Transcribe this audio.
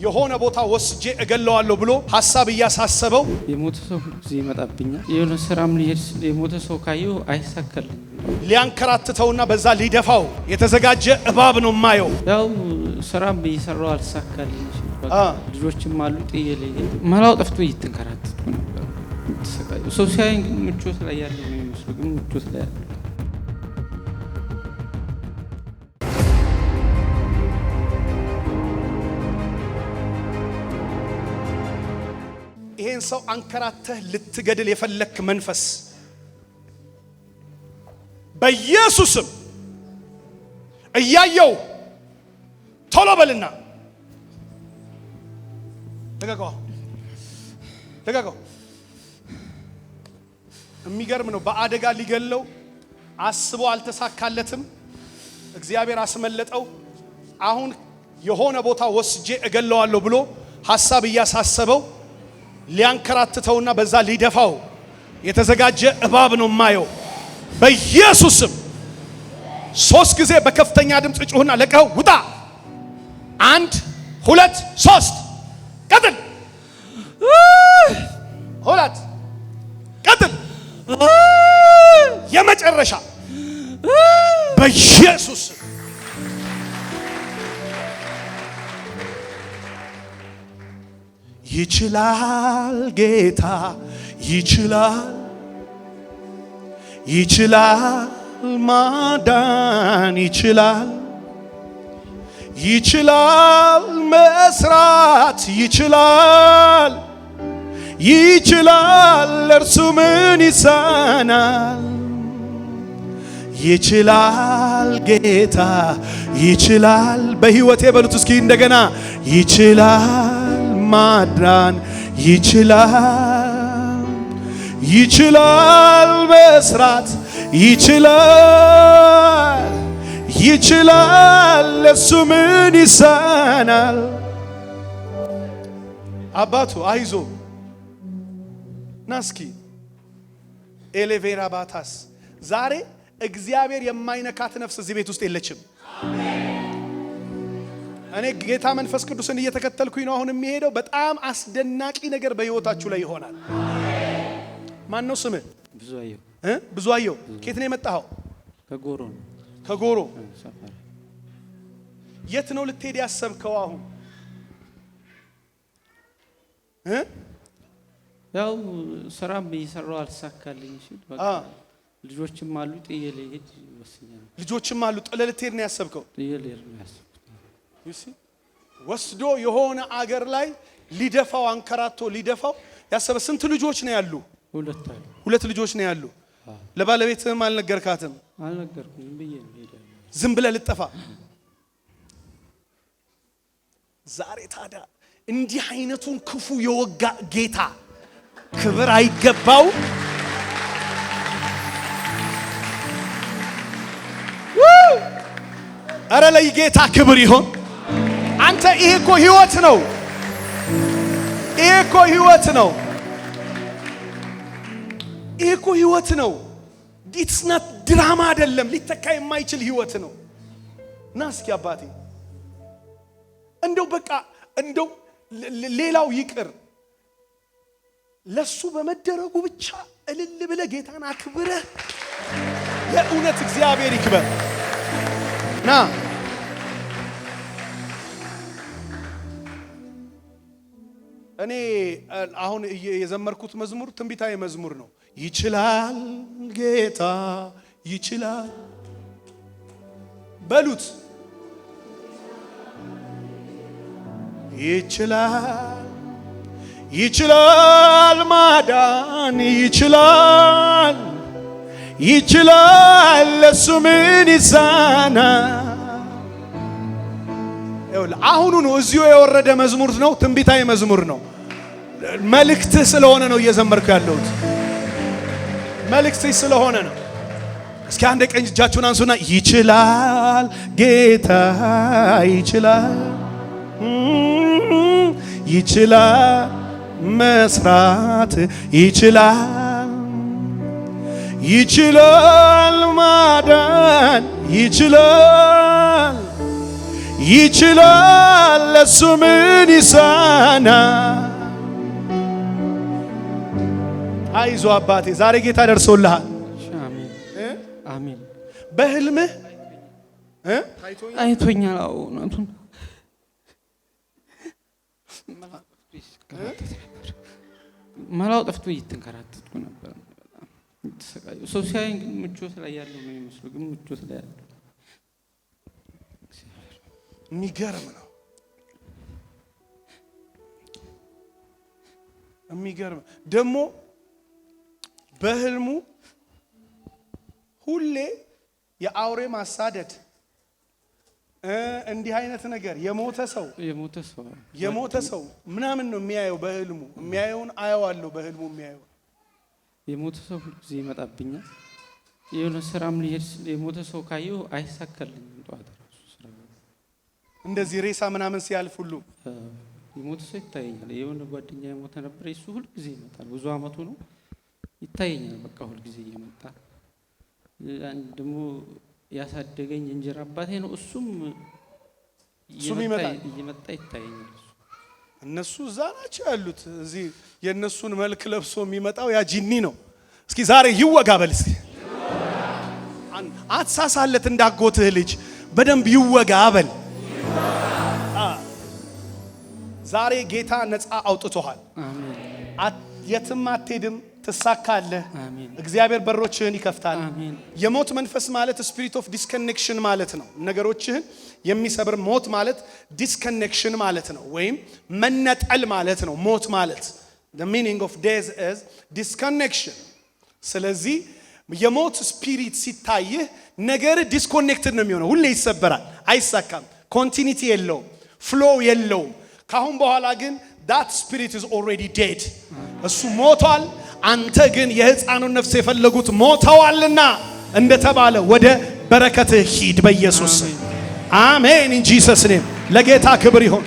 የሆነ ቦታ ወስጄ እገለዋለሁ ብሎ ሐሳብ ያሳሰበው የሞተ ሰው እዚህ ይመጣብኛል። የሆነ ስራም ሊሄድ የሞተ ሰው ካየው አይሳካልኝ። ሊያንከራትተውና በዛ ሊደፋው የተዘጋጀ እባብ ነው ማየው። ያው ስራም እየሰራው አልሳካልኝ። ልጆችም አሉ ጥዬ መላው ጠፍቶ እየተንከራተትኩ ነበር። ሰው ሲያየኝ ግን ምቾት ላይ ያለ ነው የሚመስለው፣ ግን ምቾት ላይ ያለ ይሄን ሰው አንከራተህ ልትገድል የፈለክ መንፈስ በኢየሱስም እያየው ቶሎ በልና ተጋጋው። የሚገርም ነው። በአደጋ ሊገለው አስቦ አልተሳካለትም። እግዚአብሔር አስመለጠው። አሁን የሆነ ቦታ ወስጄ እገለዋለሁ ብሎ ሐሳብ ያሳሰበው ሊያንከራትተውና በዛ ሊደፋው የተዘጋጀ እባብ ነው ማየው። በኢየሱስም 3 ጊዜ በከፍተኛ ድምጽ ጩህና ለቀው ውጣ። 1 2 3 ቀጥል። 2 ቀጥል። የመጨረሻ በኢየሱስ ይችላል ጌታ ይችላል፣ ይችላል ማዳን ይችላል፣ ይችላል መስራት ይችላል፣ ይችላል እርሱ ምን ይሳናል። ይችላል ጌታ ይችላል። በሕይወቴ በሉት እስኪ እንደገና ይችላል ማዳን ይችላል፣ ይችላል መስራት ይችላል፣ ይችላል እሱ ምን ይሳናል። አባቱ አይዞ ናስኪ ኤሌቬራ ባታስ ዛሬ እግዚአብሔር የማይነካት ነፍስ እዚህ ቤት ውስጥ የለችም። እኔ ጌታ መንፈስ ቅዱስን እየተከተልኩኝ ነው አሁን የሚሄደው። በጣም አስደናቂ ነገር በህይወታችሁ ላይ ይሆናል። ማን ነው ስምህ? ብዙአየሁ። ብዙአየሁ። ከየት ነው የመጣኸው? ከጎሮ ነው። ከጎሮ። የት ነው ልትሄድ ያሰብከው አሁን? ያው ስራም እየሰራው አልሳካልኝ ሲል በቃ ልጆችም አሉ ጥዬ ልሄድ ወስኛለሁ። ልጆችም አሉ ጥለህ ልትሄድ ነው ያሰብከው? ጥዬ ልሄድ ነው ያሰብኩት። ወስዶ የሆነ አገር ላይ ሊደፋው አንከራቶ ሊደፋው ያሰበ። ስንት ልጆች ነው ያሉ? 2 አሉ። 2 ልጆች ነው ያሉ። ለባለቤትህም አልነገርካትም? አልነገርኩም ብዬ ነው ሄደ። ዝም ብለህ ልጠፋ። ዛሬ ታዲያ እንዲህ አይነቱን ክፉ የወጋ ጌታ ክብር አይገባው? አረ ለጌታ ክብር ይሁን። አንተ ይሄ እኮ ህይወት ነው። ይሄ እኮ ህይወት ነው። ይሄ እኮ ህይወት ነው። ኢትስ ናት ድራማ አይደለም። ሊተካ የማይችል ህይወት ነው። ና እስኪ አባቴ እንደው በቃ እንደው ሌላው ይቅር፣ ለሱ በመደረጉ ብቻ እልል ብለህ ጌታን አክብረህ የእውነት እግዚአብሔር ይክበር። ና እኔ አሁን የዘመርኩት መዝሙር ትንቢታዊ መዝሙር ነው። ይችላል ጌታ ይችላል በሉት። ይችላል፣ ይችላል ማዳን ይችላል፣ ይችላል ለሱ ምን ይሳናል። አሁኑ ነው እዚሁ የወረደ መዝሙር ነው። ትንቢታዊ መዝሙር ነው። መልእክትህ ስለሆነ ነው እየዘመርኩ ያለሁት። መልእክትህ ስለሆነ ነው። እስኪ አንድ ቀኝ እጃችሁን አንሱና ይችላል ጌታ ይችላል፣ ይችላል መስራት ይችላል፣ ይችላል ማዳን ይችላል፣ ይችላል ለሱ ምን ይሳናል? አይዞ አባቴ ዛሬ ጌታ ደርሶልሃል። አሜን አሜን። በህልምህ አይቶኛል። እውነቱን መላው ጠፍቶ እየተንከራተትኩ ነበር። ሰው ሲያየኝ ግን ምቾት ላይ ያለው ነው የሚመስለው፣ ግን ምቾት ላይ ያለው የሚገርም ነው። የሚገርም ደግሞ በህልሙ ሁሌ የአውሬ ማሳደድ እንዲህ አይነት ነገር የሞተ ሰው ምናምን ነው የሚያየው በህልሙ። የሚያየውን አየዋለሁ በህልሙ የሚያየው የሞተ ሰው ሁሉ ጊዜ ይመጣብኛል። የሆነ ስራም ልሄድ የሞተ ሰው ካየሁ አይሳካልኝም። ጠዋት ራሱ ስራ እንደዚህ ሬሳ ምናምን ሲያልፍ ሁሉ የሞተ ሰው ይታየኛል። የሆነ ጓደኛ የሞተ ነበር፣ እሱ ሁሉ ጊዜ ይመጣል። ብዙ አመቱ ነው ይታየኛል። በቃ ሁሉ ጊዜ እየመጣ ደግሞ ያሳደገኝ እንጀራ አባቴ ነው። እሱም እየመጣ ይታየኛል። እነሱ እዛ ናቸው ያሉት። እዚህ የእነሱን መልክ ለብሶ የሚመጣው ያ ጂኒ ነው። እስኪ ዛሬ ይወጋ በል እስኪ አትሳሳለት። እንዳጎትህ ልጅ በደንብ ይወጋ በል። ዛሬ ጌታ ነፃ አውጥቶሃል። የትም አትሄድም፣ ትሳካለህ። እግዚአብሔር በሮችህን ይከፍታል። የሞት መንፈስ ማለት ስፒሪት ኦፍ ዲስኮኔክሽን ማለት ነው። ነገሮችህን የሚሰብር ሞት ማለት ዲስኮኔክሽን ማለት ነው፣ ወይም መነጠል ማለት ነው። ሞት ማለት the meaning of death is disconnection። ስለዚህ የሞት ስፒሪት ሲታይህ ነገር ዲስኮኔክትድ ነው የሚሆነው። ሁሌ ይሰበራል፣ አይሳካም፣ ኮንቲኒቲ የለውም፣ ፍሎው የለውም። ካሁን በኋላ ግን that spirit is already dead። እሱ ሞቷል። አንተ ግን የሕፃኑን ነፍስ የፈለጉት ሞተዋልና እንደተባለ ወደ በረከትህ ሂድ በኢየሱስ አሜን። ኢን ጂሰስ ኔም ለጌታ ክብር ይሁን።